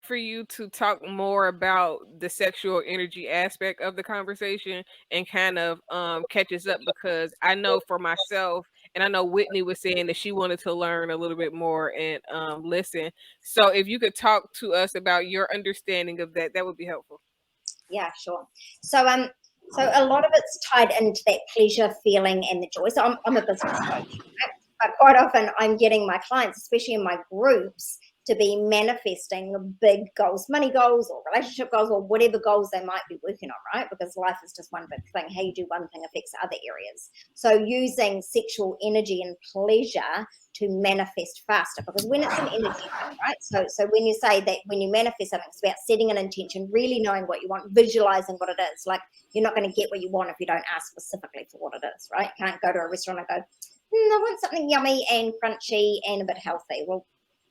for you to talk more about the sexual energy aspect of the conversation and kind of catch us up, because I know for myself, and I know Whitney was saying that she wanted to learn a little bit more and listen. So if you could talk to us about your understanding of that, that would be helpful. Yeah, sure. So a lot of it's tied into that pleasure feeling and the joy. So I'm a business coach, right? But quite often I'm getting my clients, especially in my groups, to be manifesting big goals, money goals or relationship goals or whatever goals they might be working on, right? Because life is just one big thing. How you do one thing affects other areas. So using sexual energy and pleasure to manifest faster, because when it's an energy thing, right? So when you say that, when you manifest something, it's about setting an intention, really knowing what you want, visualizing what it is. Like, you're not going to get what you want if you don't ask specifically for what it is, right? You can't go to a restaurant and go, I want something yummy and crunchy and a bit healthy. Well,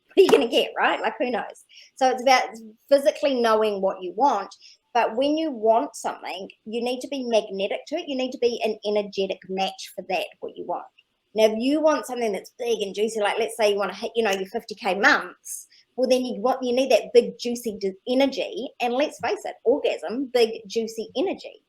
what are you going to get, right? Like, who knows? So it's about physically knowing what you want. But when you want something, you need to be magnetic to it. You need to be an energetic match for that, what you want. Now, if you want something that's big and juicy, like let's say you want to hit, your 50K months, well, then you need that big, juicy energy. And let's face it, orgasm, big, juicy energy,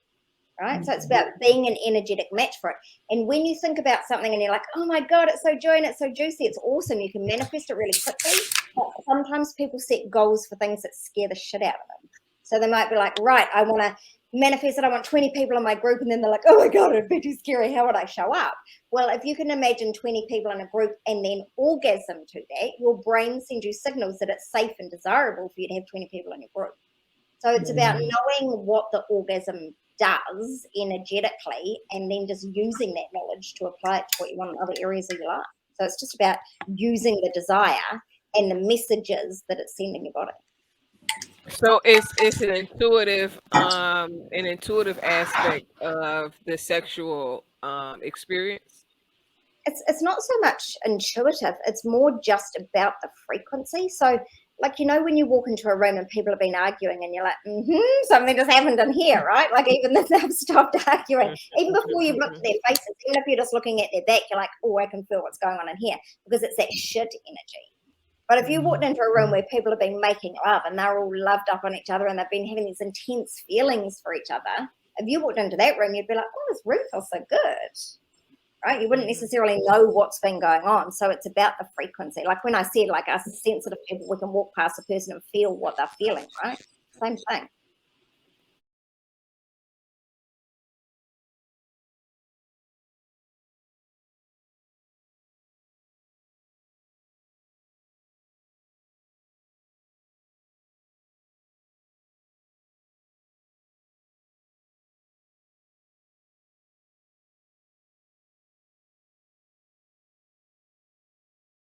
right? So it's about being an energetic match for it. And when you think about something and you're like, oh my God, it's so joy and it's so juicy, it's awesome, you can manifest it really quickly. But sometimes people set goals for things that scare the shit out of them. So they might be like, right, I want to manifest it. I want 20 people in my group. And then they're like, oh my God, it'd be too scary. How would I show up? Well, if you can imagine 20 people in a group and then orgasm to that, your brain sends you signals that it's safe and desirable for you to have 20 people in your group. So it's about knowing what the orgasm does energetically and then just using that knowledge to apply it to what you want in other areas of your life. So it's just about using the desire and the messages that it's sending your body. So it's an intuitive aspect of the sexual experience. It's not so much intuitive, it's more just about the frequency. So like, when you walk into a room and people have been arguing and you're like, something just happened in here, right? Like, even if they've stopped arguing, even before you've looked at their faces, even if you're just looking at their back, you're like, oh, I can feel what's going on in here, because it's that shit energy. But if you walked into a room where people have been making love and they're all loved up on each other and they've been having these intense feelings for each other, if you walked into that room, you'd be like, oh, this room feels so good. Right? You wouldn't necessarily know what's been going on. So it's about the frequency. Like when I said, like, us sensitive people, we can walk past a person and feel what they're feeling, right? Same thing.